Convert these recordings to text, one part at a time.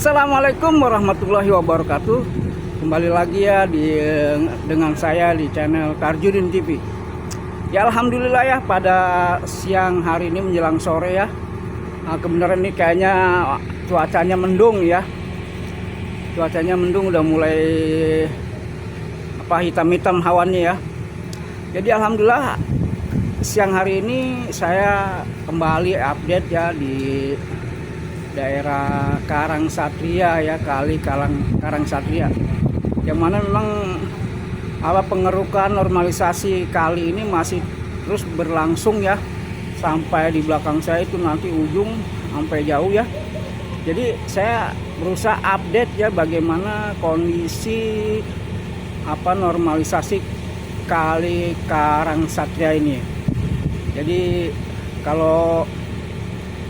Assalamualaikum warahmatullahi wabarakatuh. Kembali lagi ya dengan saya di channel Karjudin TV. Ya alhamdulillah ya, pada siang hari ini menjelang sore ya, kebenaran ini kayaknya cuacanya mendung ya. Cuacanya mendung, udah mulai hitam-hitam hawannya ya. Jadi alhamdulillah siang hari ini saya kembali update ya di daerah Karangsatria ya, kali Karangsatria, yang mana memang pengerukan normalisasi kali ini masih terus berlangsung ya, sampai di belakang saya itu nanti ujung sampai jauh ya. Jadi saya berusaha update ya bagaimana kondisi normalisasi kali Karangsatria ini. Jadi kalau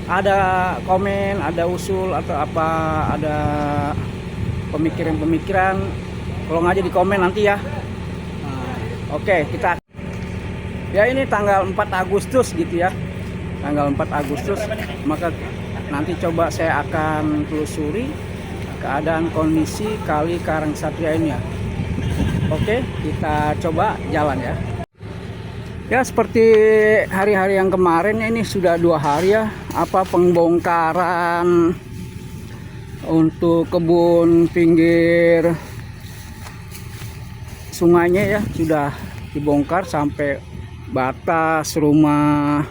ada komen, ada usul atau ada pemikiran-pemikiran, tolong aja di komen nanti ya. Oke, kita ya ini tanggal 4 Agustus gitu ya. Tanggal 4 Agustus, maka nanti coba saya akan telusuri keadaan kondisi kali Karangsatria ini ya. Oke, kita coba jalan ya. Ya seperti hari-hari yang kemarin ya, ini sudah 2 hari ya pembongkaran untuk kebun pinggir sungainya ya, sudah dibongkar sampai batas rumah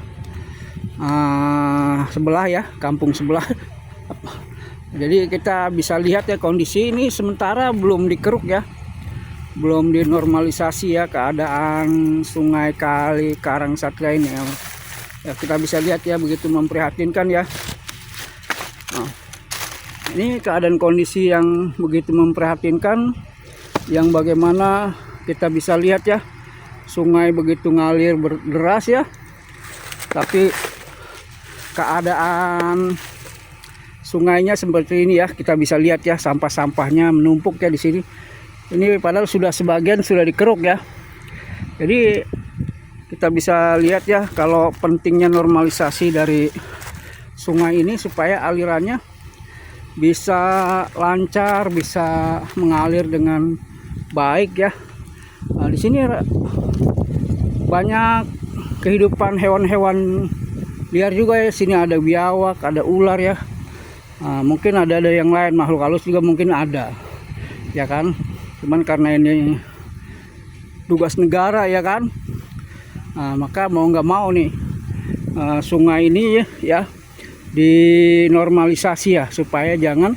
sebelah ya, kampung sebelah. Jadi kita bisa lihat ya, kondisi ini sementara belum dikeruk ya, belum dinormalisasi ya keadaan sungai kali Karangsatria ini ya. Kita bisa lihat ya, begitu memprihatinkan ya. Ini keadaan kondisi yang begitu memprihatinkan, yang bagaimana kita bisa lihat ya, sungai begitu ngalir deras ya, tapi keadaan sungainya seperti ini ya. Kita bisa lihat ya, sampah-sampahnya menumpuk ya di sini. Ini padahal sebagian sudah dikeruk ya. Jadi kita bisa lihat ya, kalau pentingnya normalisasi dari sungai ini supaya alirannya bisa lancar, bisa mengalir dengan baik ya. Di sini banyak kehidupan hewan-hewan liar juga ya. Sini ada biawak, ada ular ya. Mungkin ada yang lain, makhluk halus juga mungkin ada ya kan. Cuman karena ini tugas negara ya kan, maka mau nggak mau nih sungai ini ya dinormalisasi ya, supaya jangan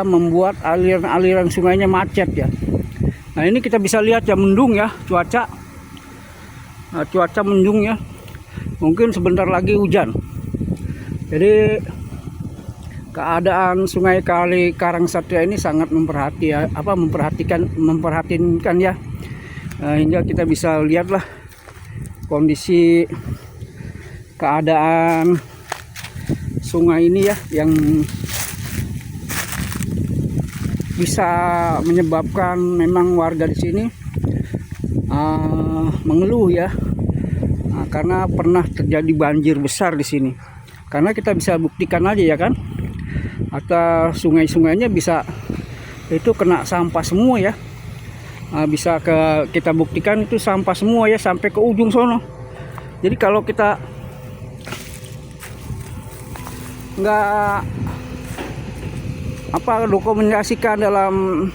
membuat aliran sungainya macet ya. Nah ini kita bisa lihat ya, mendung ya cuaca, cuaca mendung ya, mungkin sebentar lagi hujan. Jadi keadaan sungai kali Karangsatria ini sangat memperhatikan ya, hingga kita bisa lihatlah kondisi keadaan sungai ini ya, yang bisa menyebabkan memang warga di sini mengeluh ya, karena pernah terjadi banjir besar di sini. Karena kita bisa buktikan aja ya kan, atau sungai-sungainya bisa itu kena sampah semua ya. Bisa kita buktikan itu sampah semua ya, sampai ke ujung sono. Jadi kalau kita nggak dokumentasikan dalam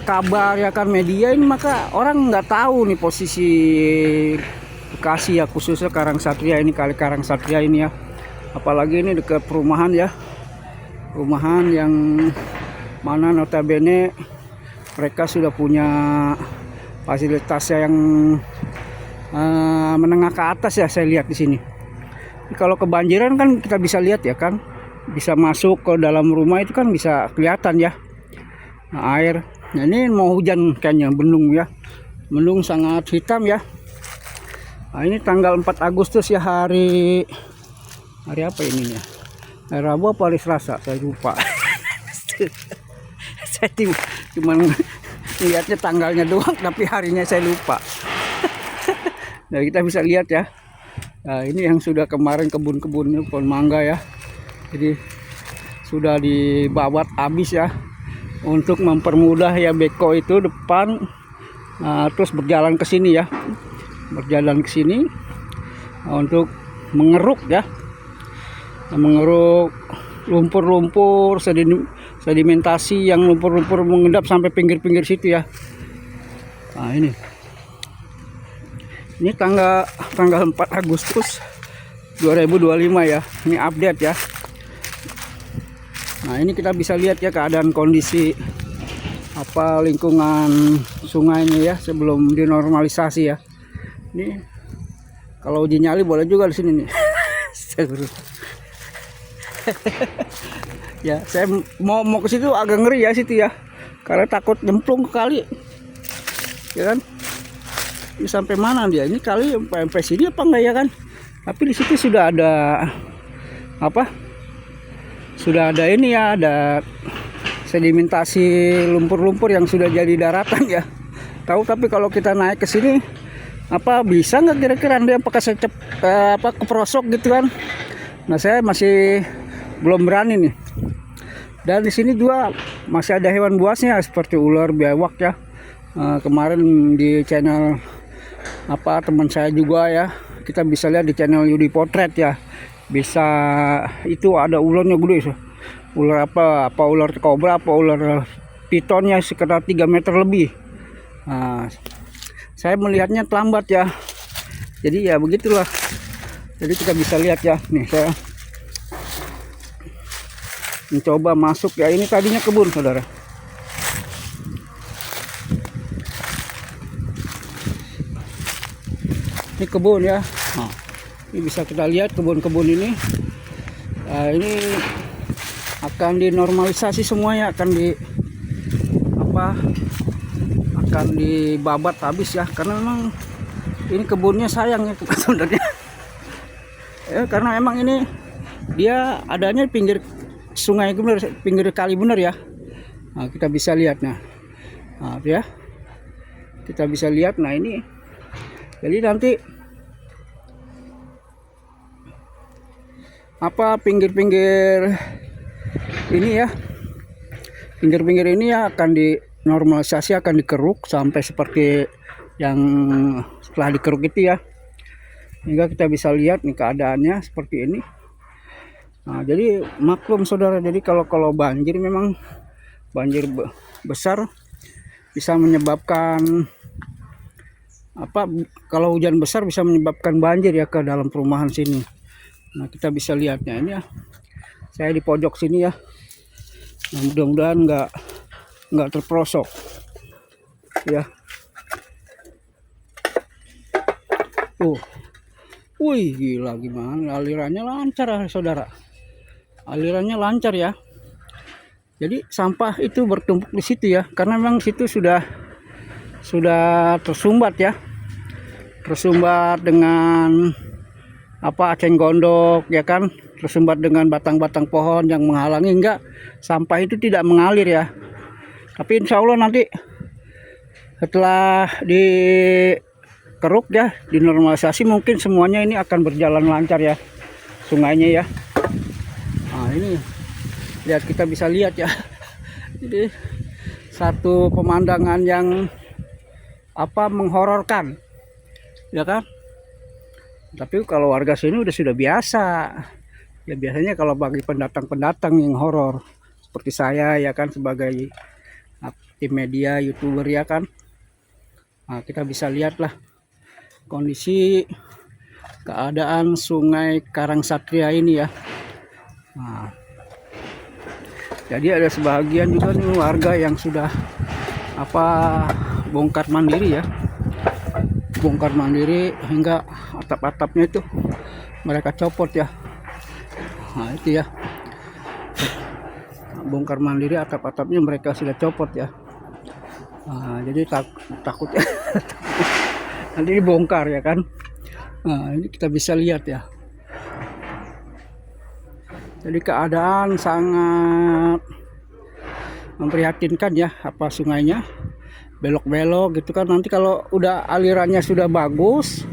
kabar ya kan, media ini, maka orang nggak tahu nih posisi Bekasi ya, khususnya Karangsatria ini, kali Karangsatria ini ya. Apalagi ini dekat perumahan ya, perumahan yang mana notabene mereka sudah punya fasilitas yang menengah ke atas ya, saya lihat di sini. Kalau kebanjiran kan kita bisa lihat ya kan, bisa masuk ke dalam rumah itu kan bisa kelihatan ya, air. Nah, ini mau hujan kayaknya, mendung ya, mendung sangat hitam ya. Nah, ini tanggal 4 Agustus ya, hari apa ini ya? Hari Rabu apa hari Selasa? Saya lupa. Saya cuma lihatnya tanggalnya doang, tapi harinya saya lupa. Nah, kita bisa lihat ya. Nah, ini yang sudah kemarin kebun-kebun pohon mangga ya. Jadi sudah dibabat habis ya, untuk mempermudah ya beko itu depan. Terus berjalan ke sini ya, berjalan ke sini untuk mengeruk ya, mengeruk lumpur-lumpur sedimentasi yang lumpur-lumpur mengendap sampai pinggir-pinggir situ ya. Nah ini tanggal 4 Agustus 2025 ya, ini update ya. Nah ini kita bisa lihat ya keadaan kondisi apa lingkungan sungainya ya sebelum dinormalisasi ya. Ini kalau uji nyali boleh juga di sini nih. Ya saya mau ke situ agak ngeri ya situ ya, karena takut nyemplung ke kali ya kan. Ini sampai mana dia ini kali, sampai sini apa enggak ya kan. Tapi di situ sudah ada apa, sudah ada ini ya, ada sedimentasi lumpur-lumpur yang sudah jadi daratan ya. Tahu, tapi kalau kita naik ke sini apa bisa nggak kira-kira dia apakah saya keprosok gitu kan. Nah saya masih belum berani nih. Dan di sini juga masih ada hewan buasnya seperti ular, biawak ya. Kemarin di channel apa teman saya juga ya, kita bisa lihat di channel Yudi Potret ya, bisa itu ada ularnya gede. Ular apa ular kobra, apa ular pitonnya sekitar 3 meter lebih. Nah, saya melihatnya terlambat ya, jadi ya begitulah. Jadi kita bisa lihat ya, nih saya mencoba masuk ya. Ini tadinya kebun saudara, ini kebun ya. Nah, ini bisa kita lihat kebun-kebun ini. Nah, ini akan dinormalisasi semuanya, akan dibabat habis ya, karena memang ini kebunnya sayang ya sebenarnya. Ya, karena emang ini dia adanya pinggir sungai bener, pinggir kali bener ya. Nah, kita bisa lihat nah ya, kita bisa lihat. Nah ini jadi nanti apa pinggir-pinggir ini ya, pinggir-pinggir ini ya akan dinormalisasi, akan dikeruk sampai seperti yang setelah dikeruk itu ya, hingga kita bisa lihat nih keadaannya seperti ini. Nah jadi maklum saudara, jadi kalau banjir, memang banjir besar bisa menyebabkan apa, kalau hujan besar bisa menyebabkan banjir ya ke dalam perumahan sini. Nah kita bisa lihatnya ini ya, saya di pojok sini ya. Nah, mudah-mudahan nggak terperosok ya. Wih gila, gimana alirannya lancar ya saudara, alirannya lancar ya. Jadi sampah itu bertumpuk di situ ya, karena memang situ sudah tersumbat ya, tersumbat dengan apa aceng gondok ya kan, tersumbat dengan batang-batang pohon yang menghalangi, enggak sampah itu tidak mengalir ya. Tapi insya Allah nanti setelah dikeruk ya, dinormalisasi, mungkin semuanya ini akan berjalan lancar ya sungainya ya. Nah ini lihat, kita bisa lihat ya, jadi satu pemandangan yang apa menghororkan ya kan. Tapi kalau warga sini sudah biasa ya, biasanya kalau bagi pendatang-pendatang yang horor seperti saya ya kan, sebagai tim media YouTuber ya kan. Nah kita bisa lihatlah kondisi keadaan Sungai Karangsatria ini ya. Nah jadi ada sebagian juga nih warga yang sudah apa bongkar mandiri ya, bongkar mandiri hingga atap-atapnya itu mereka copot ya. Nah itu ya, bongkar mandiri atap-atapnya mereka sudah copot ya. Nah, jadi takut ya nanti dibongkar ya kan. Nah ini kita bisa lihat ya, jadi keadaan sangat memprihatinkan ya, apa sungainya belok-belok gitu kan. Nanti kalau udah alirannya sudah bagus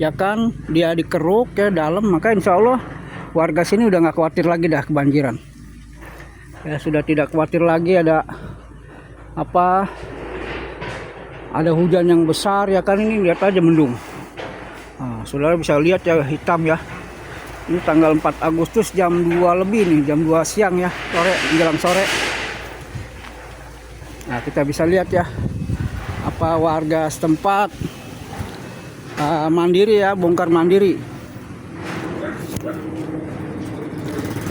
ya kan, dia dikeruk ya dalam, maka insya Allah warga sini udah nggak khawatir lagi dah kebanjiran. Ya sudah tidak khawatir lagi ada ada hujan yang besar ya kan. Ini lihat aja mendung. Nah, saudara bisa lihat ya, hitam ya. Ini tanggal 4 Agustus jam 2 lebih nih, jam 2 siang ya, sore, menjelang sore. Nah, kita bisa lihat ya, warga setempat mandiri ya, bongkar mandiri.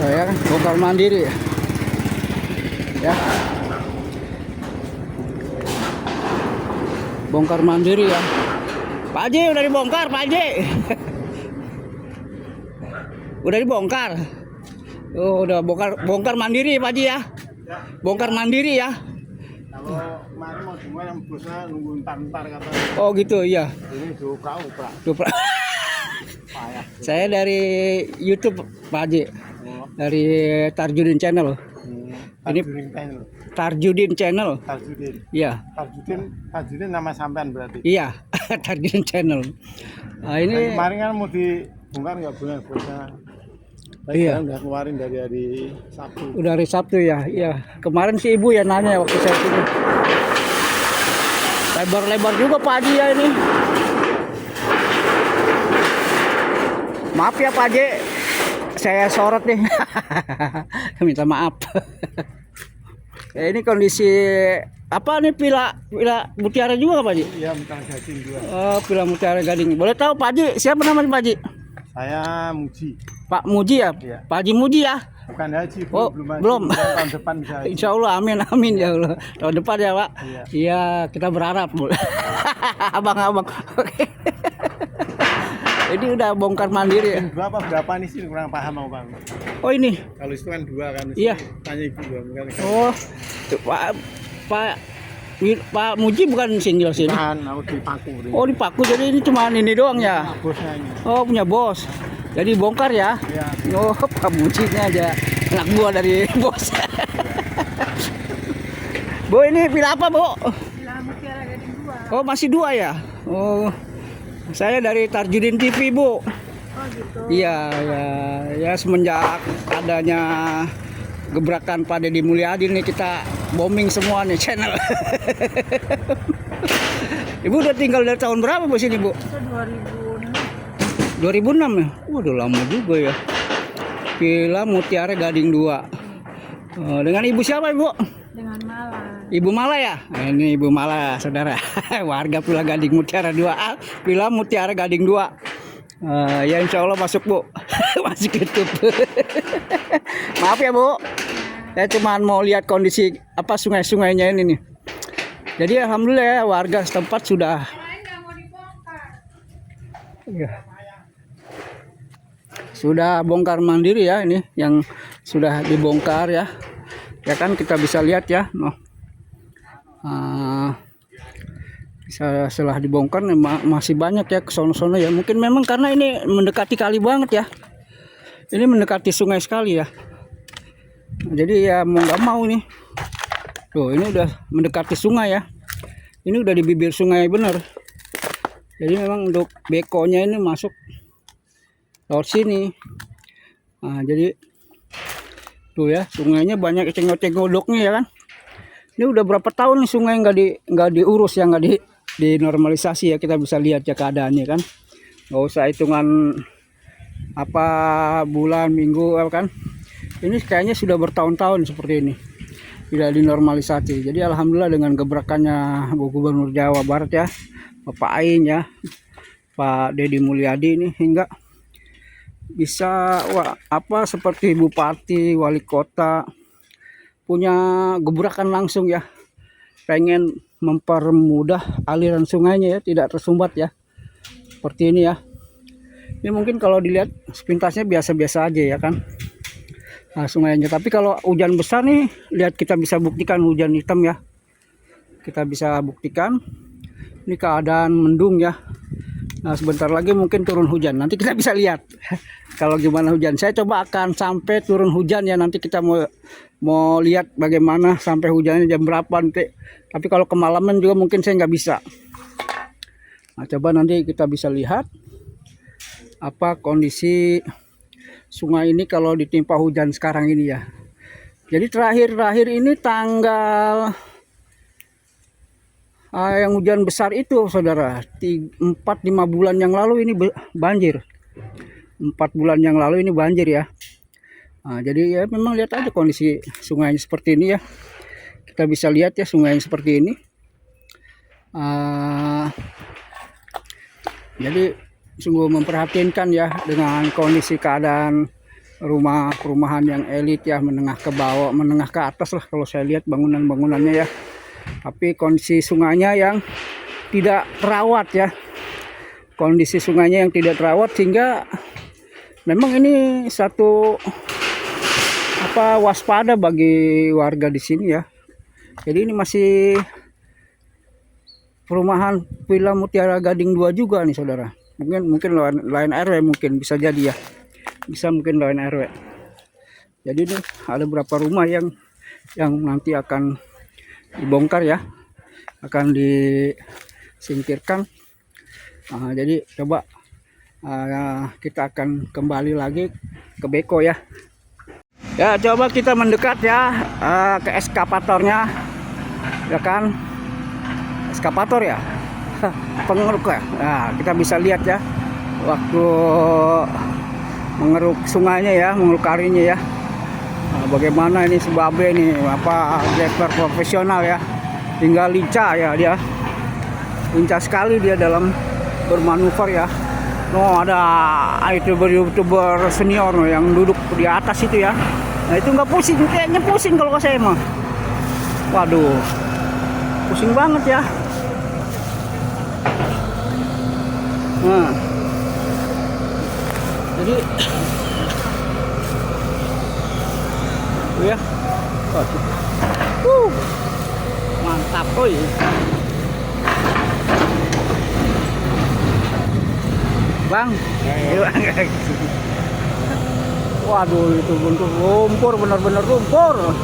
Ya kan, bongkar mandiri ya. Bongkar mandiri ya. Pak Haji udah dibongkar, Pak Haji. Udah dibongkar. Oh, udah bongkar mandiri Pak Haji ya. Bongkar mandiri ya. Kalau kemarin mau semua yang bosnya nunggu ntar kata. Oh gitu iya. Ini Dupra. Saya dari YouTube Pak Haji. Dari Tarjudin Channel. Ini Tarjudin Channel. Tarjudin. Iya. Tarjudin nama sampean berarti. Iya, Tarjudin Channel. Nah, ini dan kemarin kan mau dibongkar nggak boleh bosnya. Iya. Udah keluarin dari hari Sabtu. Udah hari Sabtu ya. Iya. Kemarin si ibu ya nanya waktu saya sini. Lebar-lebar juga Pak Haji ya ini. Maaf ya Pak Haji. Saya sorot nih. Minta maaf. Ya, ini kondisi apa nih, pila mutiara juga Pak Haji? Iya, mutiara gading juga. Oh, pila mutiara gading. Boleh tahu Pak Haji siapa namanya Pak Haji? Saya Muji. Pak Muji ya? Iya. Pak Haji Muji ya? Bukan Haji, oh, belum. Tahun depan bisa haji. Insya Allah, amin ya Allah. Tahun depan ya Pak. Iya. Iya, kita berharap. Abang-abang. Oke. Ini udah bongkar mandiri ya. Berapa nih sih, kurang paham mau Bang. Oh ini. Kalau itu kan 2 kan. Iya. Tanya ibu kan. Oh. Pak Muji bukan single sini. Bukan, mau dipaku. Oh, dipaku, jadi ini cuma ini doang ya. Bosnya ini. Oh, punya bos. Jadi bongkar ya. Iya. Oh, Pak Mujinya aja anak buah dari bos. Bu, ini pila apa, Bu? Pila mutiara gading 2. Oh, masih 2 ya? Oh. Saya dari Tarjudin TV, Bu. Oh gitu. Iya, ya semenjak adanya gebrakan Pak Deddy Mulyadi nih, kita booming semua nih channel. Ibu udah tinggal dari tahun berapa Bu sini, Bu? 2006. 2006 ya? Udah lama juga ya. Pila Mutiara Gading 2. Dengan ibu siapa, Ibu? Dengan Mala. Ibu Mala ya? Nah, ini Ibu Mala, saudara. Warga Pila Gading Mutiara 2. Pila Mutiara Gading 2. Ya insya Allah masuk, Bu. Masuk YouTube. Maaf ya, Bu. Saya cuma mau lihat kondisi sungai-sungainya ini nih. Jadi alhamdulillah ya, warga setempat sudah sudah bongkar mandiri ya, ini yang sudah dibongkar ya. Ya kan kita bisa lihat ya. Setelah dibongkar masih banyak ya ke sono-sono ya. Mungkin memang karena ini mendekati kali banget ya. Ini mendekati sungai sekali ya. Jadi ya mau nggak mau nih. Tuh, ini udah mendekati sungai ya. Ini udah di bibir sungai bener. Jadi memang untuk bekonya ini masuk lewat sini. Nah, jadi tuh ya, sungainya banyak cengok-cengkodoknya ya kan. Ini udah berapa tahun nih sungai nggak diurus ya, nggak dinormalisasi ya. Kita bisa lihat ya keadaannya kan. Nggak usah hitungan bulan, minggu kan. Ini kayaknya sudah bertahun-tahun seperti ini tidak dinormalisasi. Jadi alhamdulillah dengan gebrakannya Bu Gubernur Jawa Barat ya, Bapak Ain ya, Pak Deddy Mulyadi ini, hingga bisa seperti bupati, wali kota punya gebrakan langsung ya, pengen mempermudah aliran sungainya ya, tidak tersumbat ya, seperti ini ya. Ini mungkin kalau dilihat sepintasnya biasa-biasa aja ya kan. Nah, sungainya, tapi kalau hujan besar nih, lihat kita bisa buktikan hujan hitam ya. Kita bisa buktikan ini keadaan mendung ya. Nah, sebentar lagi mungkin turun hujan. Nanti kita bisa lihat kalau gimana hujan. Saya coba akan sampai turun hujan ya. Nanti kita mau lihat bagaimana sampai hujannya jam berapa nanti. Tapi kalau kemalaman juga mungkin saya nggak bisa. Nah, coba nanti kita bisa lihat kondisi sungai ini kalau ditimpa hujan sekarang ini ya. Jadi terakhir ini tanggal yang hujan besar itu saudara, 4-5 bulan yang lalu ini banjir. 4 bulan yang lalu ini banjir ya. Jadi ya memang lihat aja kondisi sungainya seperti ini ya. Kita bisa lihat ya sungainya seperti ini. Jadi sungguh memprihatinkan ya dengan kondisi keadaan perumahan yang elit ya, menengah ke bawah, menengah ke atas lah kalau saya lihat bangunan-bangunannya ya. Tapi kondisi sungainya yang tidak terawat ya. Kondisi sungainya yang tidak terawat sehingga memang ini satu waspada bagi warga di sini ya. Jadi ini masih perumahan Villa Mutiara Gading 2 juga nih saudara. Mungkin lain RW mungkin bisa jadi ya. Bisa mungkin lain RW. Jadi nih ada beberapa rumah yang nanti akan dibongkar ya, akan disingkirkan. Jadi coba kita akan kembali lagi ke Beko ya. Ya coba kita mendekat ya ke eskavatornya, ya kan, eskavator ya, pengeruk ya. Nah, kita bisa lihat ya waktu mengeruk sungainya ya, mengeruk karinya ya. Bagaimana ini sebabe nih, driver profesional ya, tinggal lincah ya dia, lincah sekali dia dalam bermanuver ya. Ada youtuber senior yang duduk di atas itu ya. Nah itu nggak pusing, kayaknya pusing kalau saya mah. Waduh, pusing banget ya. Nah, jadi ya, mantap, oi. Bang, waduh itu bentuk lumpur, benar-benar lumpur.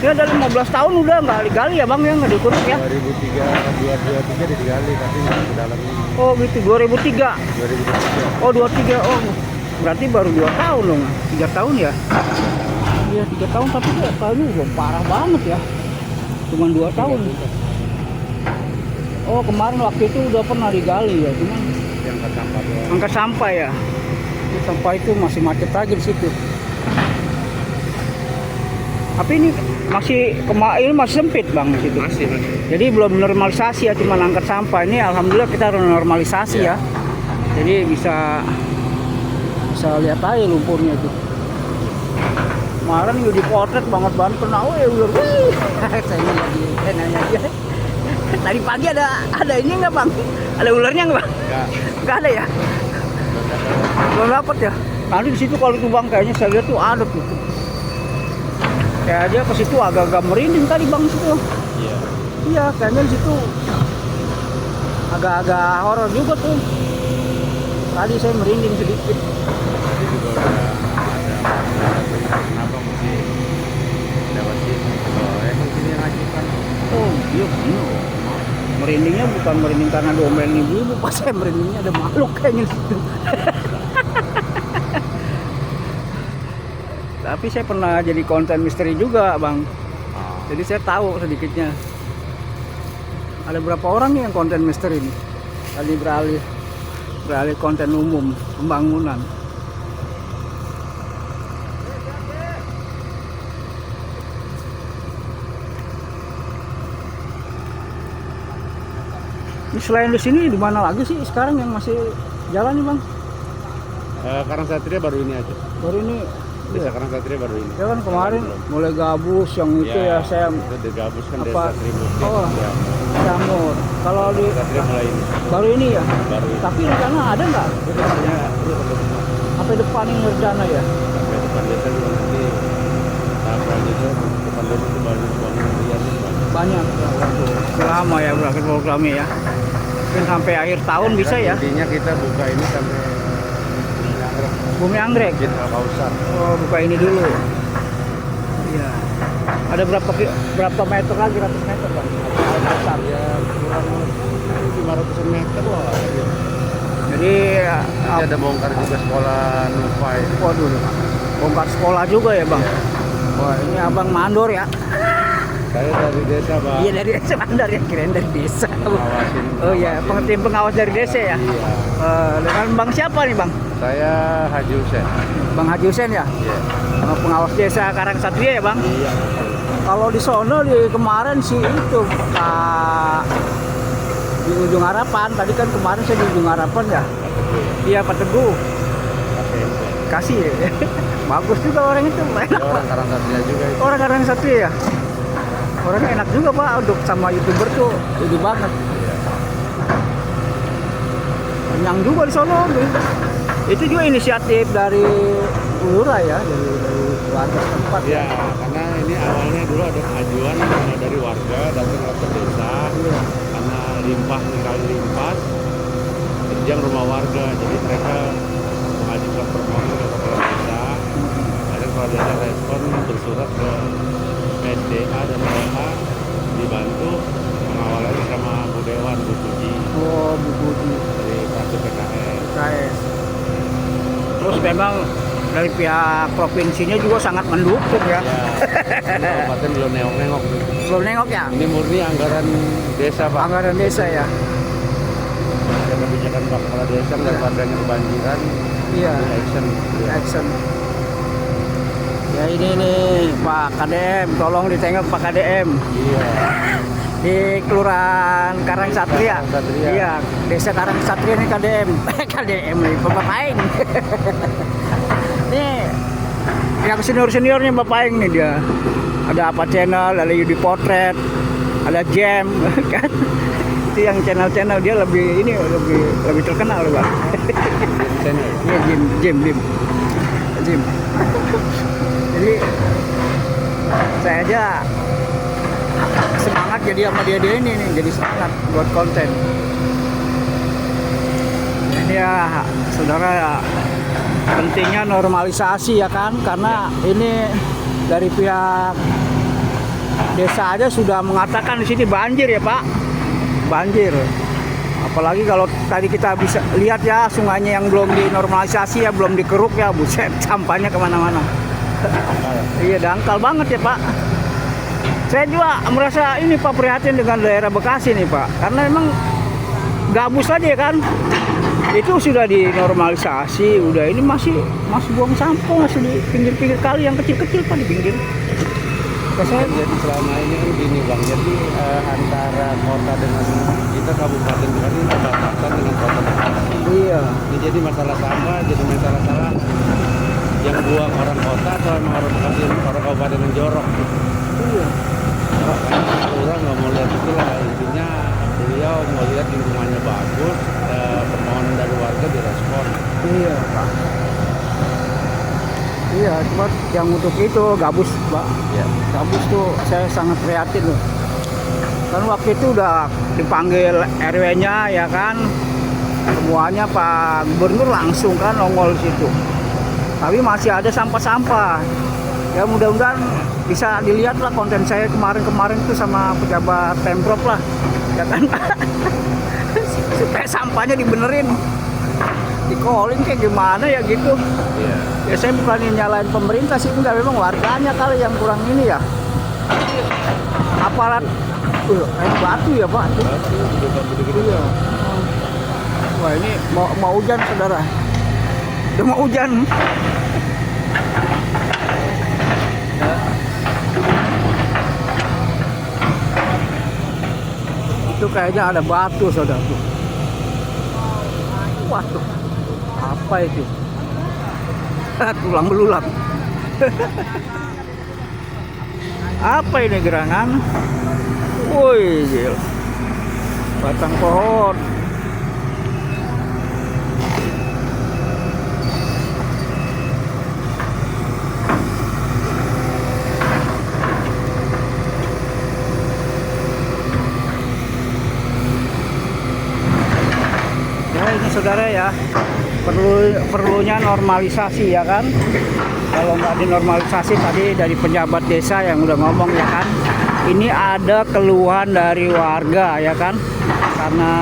Ya dari 15 tahun udah nggak digali ya bang ya, nggak dikuruk ya. 2003 digali tapi nggak ke dalam ini. Oh gitu, 2003. 2003. Oh 23, oh berarti baru 2 tahun dong, 3 tahun ya. Iya 3 tahun tapi ya kayaknya udah parah banget ya. Cuman 2 tahun. Oh kemarin waktu itu udah pernah digali ya, cuman Yang angkat sampah doang. angkat sampah ya. Ini sampah itu masih macet lagi di situ. Tapi ini masih sempit bang di situ. Masih. Jadi belum normalisasi ya, cuma angkat sampah. Ini alhamdulillah kita udah normalisasi ya. Jadi bisa lihat aja lumpurnya itu. Kemarin juga dipotret banget kena ular. Saya nanya dia. Tadi pagi ada ini nggak bang? Ada ularnya nggak bang? Nggak ada ya. Belum dapat ya. Nanti di situ kalau itu bang kayaknya saya lihat tuh ada tuh. Kayak aja ke situ agak-agak merinding tadi bang situ. Iya. Iya kayaknya di situ agak-agak horor juga tuh. Tadi saya merinding sedikit. Tadi juga udah ada kenapa mesti lewat sini. Emang sini yang ngajukan. Oh iya bener. Merindingnya bukan merinding karena domelin ibu-ibu, pas saya merindingnya ada makhluk kayaknya di situ. Tapi saya pernah jadi konten misteri juga bang. Jadi saya tahu sedikitnya. Ada berapa orang nih yang konten misteri ini? Tadi beralih konten umum, pembangunan. Ini selain di sini di mana lagi sih sekarang yang masih jalan nih bang? Karang Satria baru ini aja. Baru ini. Desa Karang Satria baru ini. Ya kan kemarin mulai gabus yang itu ya saya. Itu digabus kan Apa? Desa Seribu. Oh, Ya. Jamur. Kalau di Satria mulai ini. baru ini ya. Baru ini. Tapi di sana ada nggak? Ya, itu sampai semua. Sampai depan ini Nirjana ya. Sampai depan desa juga nanti tahap selanjutnya depan desa itu banyak bangunan liar itu banyak. Banyak. Lama ya berakhir programnya ya. Mungkin sampai akhir tahun bisa ya. Intinya kita buka ini sampai Bumi Anggrek. Masjid Al Kausar. Oh, buka ini dulu. Iya. Ada berapa meter lagi, ratus meter bang? Ya kurang 500 meter lah. Jadi Jadi Nanti ada bongkar juga sekolah Nufai. waduh, bongkar sekolah juga ya bang. Wah ini abang mandor ya. Saya dari desa, Bang. Iya dari desa mandor ya, kirain dari desa. Ngawasin. Oh iya, tim pengawas dari desa ya. Iya. Dengan bang siapa nih bang? Saya Haji Husen. Bang Haji Husen ya. Iya. Pengawas desa Karangsatria ya bang. Iya. Kalau di sono di kemarin sih itu Pak di Ujung Harapan. Tadi kan kemarin saya di Ujung Harapan ya. Iya Pak Teguh. Kasih ya. Bagus juga orang itu. Enak Pak. Orang Karangsatria juga itu. Orang Karangsatria ya. Orangnya enak juga Pak untuk sama YouTuber tuh. Ini banget. Kenyang juga di sono. Itu juga inisiatif dari Lurah ya, dari warga setempat Ya, karena ini awalnya dulu ada ajuan dari warga datang ke desa karena limpah kali limpah terjang rumah warga, jadi mereka mengajukan permohonan ke kepala desa. Ada kepala desa respon bersurat ke SDA dan LA dibantu pengawalannya sama Bu Dewan, Bu Puji Oh, Bu Budi. dari fraksi PKS. KS. Terus memang dari pihak provinsinya juga sangat mendukung ya. Ya, kabupaten belum nengok-nengok. Belum nengok ya? Ini murni anggaran desa, Pak. Anggaran desa ya. Ada kebijakan Pak Kepala Desa dan warganya kebanjiran. Iya. Ini action. Action. Ya ini nih Pak KDM, tolong ditengok Pak KDM Iya. di Kelurahan Karangsatria. Karangsatria. Iya, Desa Karangsatria nih KDM. KDM nih, Bapak Aing. Nih yang senior-seniornya Bapak Aing nih dia. Ada apa channel, ada Yudi Potret, ada Jam kan. Itu yang channel-channel dia lebih ini lebih terkenal loh, Bang. Channel. Iya, Jim. Jadi saya aja semangat jadi sama dia ini nih, jadi semangat buat konten. Ini ya saudara ya, pentingnya normalisasi ya kan, karena ini dari pihak desa aja sudah mengatakan di sini banjir ya Pak, banjir. Apalagi kalau tadi kita bisa lihat ya sungainya yang belum dinormalisasi ya, belum dikeruk ya, buset sampahnya kemana-mana. Iya dangkal banget ya Pak. Saya juga merasa ini Pak prihatin dengan daerah Bekasi nih Pak, karena memang gabus aja kan. Itu sudah dinormalisasi, udah ini masih buang sampah, masih di pinggir-pinggir kali yang kecil-kecil Pak, di pinggir. Saya Jadi selama ini kan gini Bang, jadi antara kota dengan kita kabupaten kan ini berbatasan dengan kota Bekasi. iya, Ini jadi masalah sampah, jadi masalah yang buang orang kota atau emang orang Bekasi, orang kabupaten yang jorok. iya. Orang nggak mau lihat itu lah, intinya beliau mau lihat lingkungannya bagus, permohonan dari warga direspon. Iya Pak. Iya, cuma yang untuk itu gabus Pak. Ya. Gabus tuh saya sangat prihatin loh. Kan waktu itu udah dipanggil RW-nya ya kan, semuanya Pak Gubernur langsung kan nongol situ. Tapi masih ada sampah-sampah. Ya mudah-mudahan bisa dilihat lah konten saya kemarin tuh sama pejabat Pemprov lah, ya kan supaya sampahnya dibenerin, di-calling kayak gimana ya gitu. Iya. Ya saya bukan nyalain pemerintah sih, enggak, memang warganya kali yang kurang ini ya. Aparat, air batu ya Pak. Iya. Wah ini mau hujan saudara, udah mau hujan. Itu kayaknya ada batu saudara. Waduh, apa itu? Tulang belulang. Apa ini gerangan? Woi, gila. Batang pohon. Ya ini saudara ya, perlunya normalisasi ya kan. Kalau nggak dinormalisasi tadi dari pejabat desa yang udah ngomong ya kan, ini ada keluhan dari warga ya kan, karena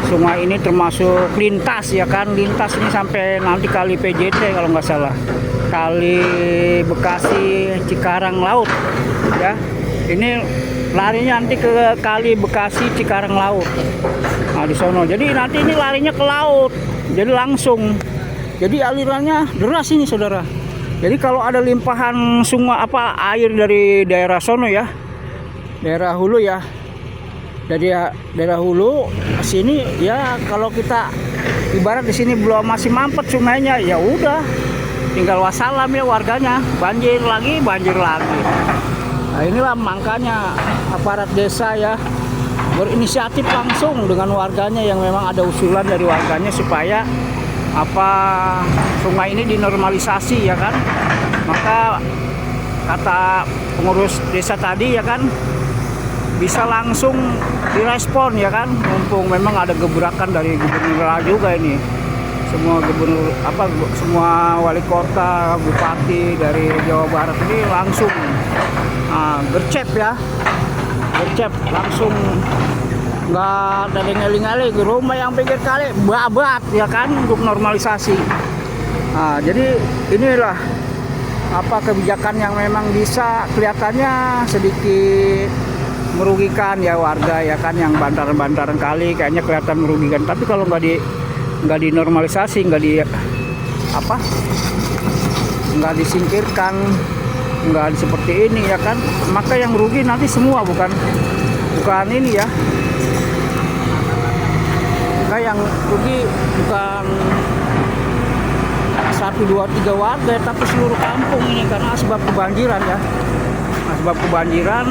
sungai ini termasuk lintas ya kan, lintas ini sampai nanti kali PJT kalau nggak salah, kali Bekasi Cikarang Laut ya. Ini larinya nanti ke kali Bekasi Cikarang Laut. Nah di sono. Jadi nanti ini larinya ke laut. Jadi langsung. Jadi alirannya deras ini saudara. Jadi kalau ada limpahan sungai air dari daerah sono ya, daerah hulu ya, dari daerah hulu sini ya, kalau kita ibarat di sini belum masih mampet sungainya ya udah tinggal wassalam ya warganya, banjir lagi. Nah inilah makanya aparat desa ya berinisiatif langsung dengan warganya yang memang ada usulan dari warganya supaya sungai ini dinormalisasi ya kan. Maka kata pengurus desa tadi ya kan, bisa langsung direspon ya kan, mumpung memang ada gebrakan dari gubernur juga ini. Semua gubernur semua wali kota, bupati dari Jawa Barat ini langsung gercep langsung, nggak ada ngeling-ngeling rumah yang pinggir kali babat ya kan untuk normalisasi. Nah, jadi inilah kebijakan yang memang bisa kelihatannya sedikit merugikan ya warga ya kan, yang bantaran-bantaran kali kayaknya kelihatan merugikan, tapi kalau nggak dinormalisasi, nggak disingkirkan, nggak seperti ini ya kan, maka yang rugi nanti semua, bukan ini ya. Maka yang rugi bukan 1, 2, 3 warga tapi seluruh kampung ini, karena sebab kebanjiran ya. Sebab kebanjiran,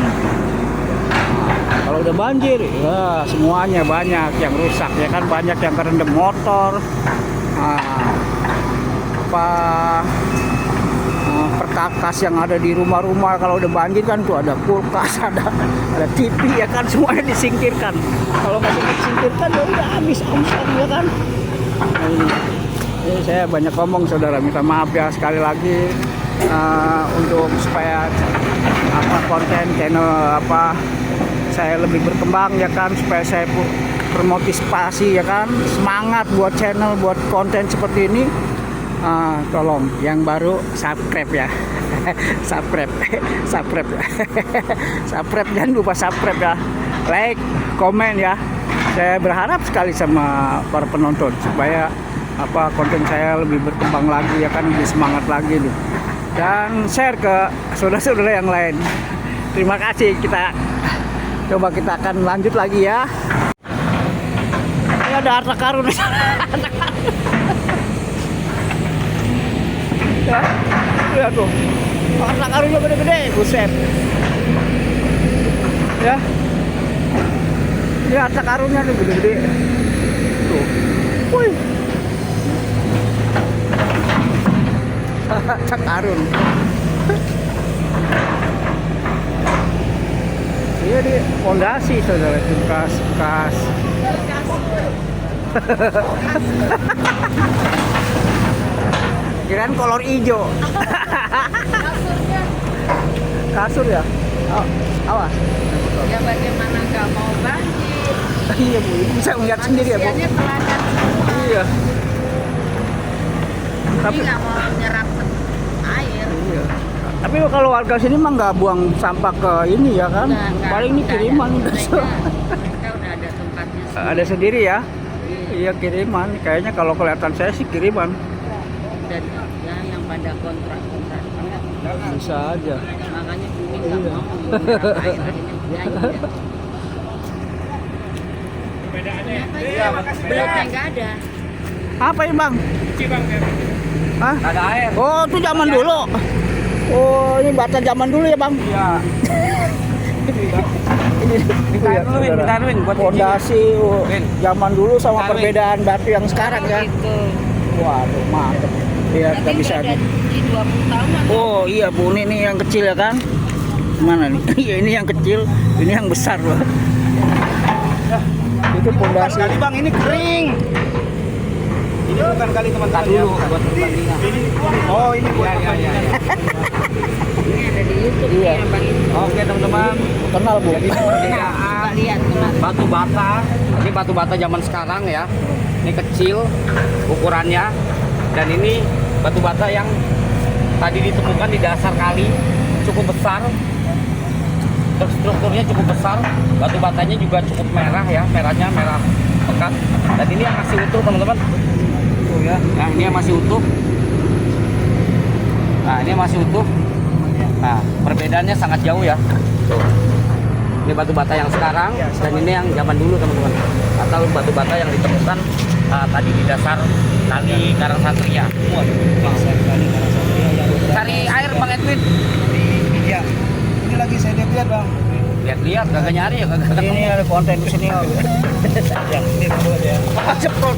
kalau udah banjir ya semuanya banyak yang rusak ya kan, banyak yang kerendam motor, perkakas yang ada di rumah-rumah kalau udah banjir kan tuh, ada kulkas, ada TV ya kan, semuanya disingkirkan. Kalau nggak disingkirkan ya udah habis ya kan. Nah, ini saya banyak ngomong saudara, minta maaf ya sekali lagi, untuk supaya konten channel saya lebih berkembang ya kan, supaya saya bermotivasi ya kan, semangat buat channel, buat konten seperti ini. Tolong yang baru subscribe ya. subscribe jangan lupa subscribe ya, like, komen ya. Saya berharap sekali sama para penonton supaya konten saya lebih berkembang lagi ya kan, lebih semangat lagi nih, dan share ke saudara-saudara yang lain. Terima kasih. Kita akan lanjut lagi ya. Ini ada harta karun. Ya, lihat tuh, harta karunnya gede-gede, buset. Ya, ini harta karunnya tuh gede-gede. Tuh, wih, harta karun. Iya di fondasi saudara, bekas. Kirain kolor hijau. Kasur ya? Awas. Ya bagaimana nggak mau banjir? Iya Bu, bisa melihat sendiri ya Bu. Manusianya teladan semua. Iya. Tapi nggak mau menyerap air. Iya. Tapi kalau warga sini mah nggak buang sampah ke ini ya kan? Nggak, Paling ini kiriman udah. mereka udah ada tempatnya sendiri. Ada sendiri ya? Iya kiriman. Kayaknya kalau kelihatan saya sih kiriman. Dan ya yang pada kontrak Bisa aja. makanya Bumi nggak mau menyerap air, akhirnya belakang nggak ada. Apa ini Bang? Hah? Ada air. Oh itu zaman dulu. Oh ini bata zaman dulu ya Bang? Iya. Ini Ditaruhin buat fondasi zaman dulu sama Taruhin. perbedaan batu yang sekarang ya. Gitu. Waduh mantep. Iya kita bisa. Ada di 20 tahun. Oh iya Bu, ini yang kecil ya kan? Mana nih? Iya ini yang kecil, ini yang besar loh. Itu pondasi. Kali Bang, ini kering. Ini bukan kali teman-teman dulu buat pertandingan. Oh, ini buat pertandingan. Ini ada di YouTube Iya. ya Bang. Oke teman-teman, Kenal Bu. Jadi Lihat kenal. batu bata, ini batu bata zaman sekarang ya. Ini kecil ukurannya, dan ini batu bata yang tadi ditemukan di dasar kali, cukup besar. Strukturnya cukup besar, batu batanya juga cukup merah ya, merahnya merah pekat. Dan ini yang masih utuh teman-teman. Tuh ya, nah ini yang masih utuh. Nah ini masih utuh. Nah perbedaannya sangat jauh ya. Tuh. Ini batu bata yang sekarang dan ini yang zaman dulu teman-teman. Atau batu bata yang ditemukan tadi di dasar kali Karangsatria. Cari air Bang Edwin. Iya. Ini lagi saya lihat Bang. Lihat-lihat kagak nyari ya kagak ketemu. Ini ada konten di sini. Ya, ini dulu ya. Asap kok.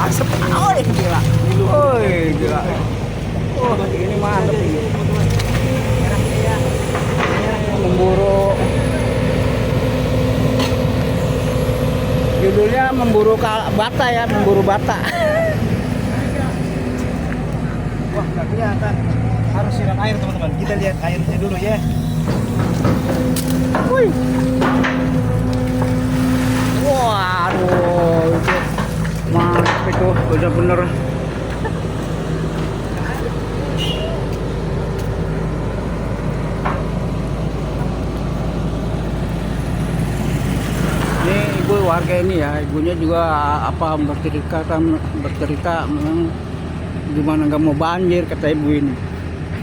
Asap. Oh, gila. Woi, gila. Oh, ini mantap ini. Memburu. Judulnya memburu bata ya, memburu bata. Wah, nggak kelihatan. Harus siram air teman-teman. Kita lihat airnya dulu ya. Wih. Waduh, itu mantap itu, bener-bener. Ini ibu warga ini ya, ibunya juga apa bercerita memang gimana nggak mau banjir kata ibu ini.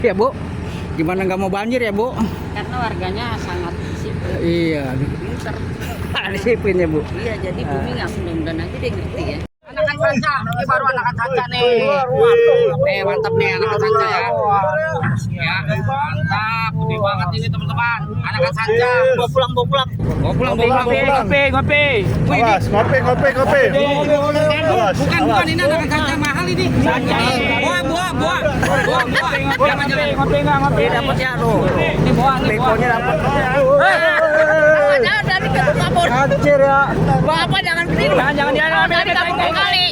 Ya Bu, gimana nggak mau banjir ya Bu? Karena warganya sangat disiplin. Iya, Pinter. disiplin ya Bu. Iya, jadi bumi nggak mudah-mudahan aja dia ngerti ya. Anakan sanca, ini baru anakan sanca nih. Mantap nih anakan sanca ya. Ya, mantap. Gede banget ini teman-teman. Anakan sanca. Bawa pulang. Ngopi. Awas, ngopi. Bukan ini anakan sanca mahal ini. Sanca. Buah. Ngopi dapat ya tuh. Ini buah. Bekonya dapat. Jangan dari ke kabur. Kacir ya. Bapak jangan berdiri. Jangan dari kabur kali.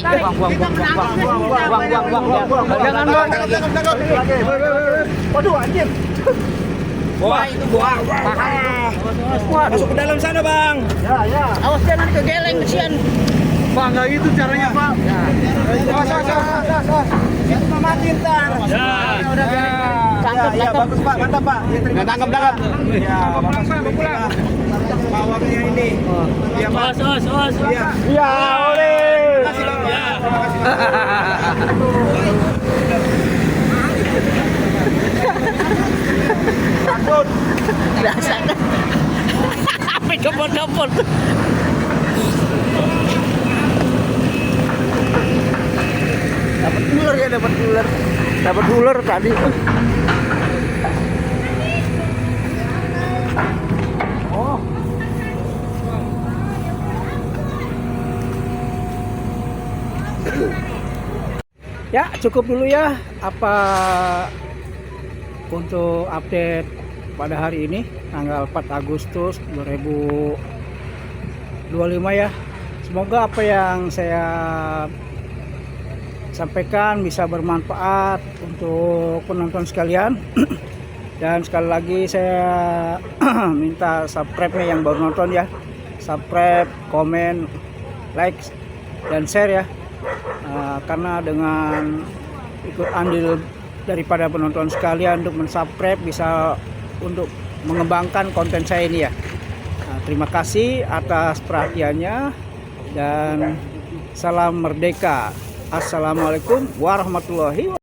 Buang. Jangan Bang. Waduh, anjir. Buah itu buah. Waduh. Masuk ke dalam sana, Bang. Ya. Awas jangan kegeleng kesian. Pak, nggak gitu caranya, Pak. Awas. Itu mati ntar. Tangkap. Bagus, Pak. Mantap, Pak. Nggak tangkap. Ya, pulang. Pawangnya ini. Ya, Pak. Iya. Ya, oleh. Terima kasih, Bang. Ya. Terima kasih. Biasa. Apa dopol. Dapat ular tadi. Oh. Ya, cukup dulu ya apa untuk update pada hari ini tanggal 4 Agustus 2025 ya. Semoga apa yang saya sampaikan bisa bermanfaat untuk penonton sekalian. Dan sekali lagi saya minta subscribe-nya yang baru nonton ya. Subscribe, komen, like, dan share ya. Karena dengan ikut andil daripada penonton sekalian untuk mensubscribe bisa untuk mengembangkan konten saya ini ya. Terima kasih atas perhatiannya dan salam merdeka. Assalamualaikum warahmatullahi wabarakatuh.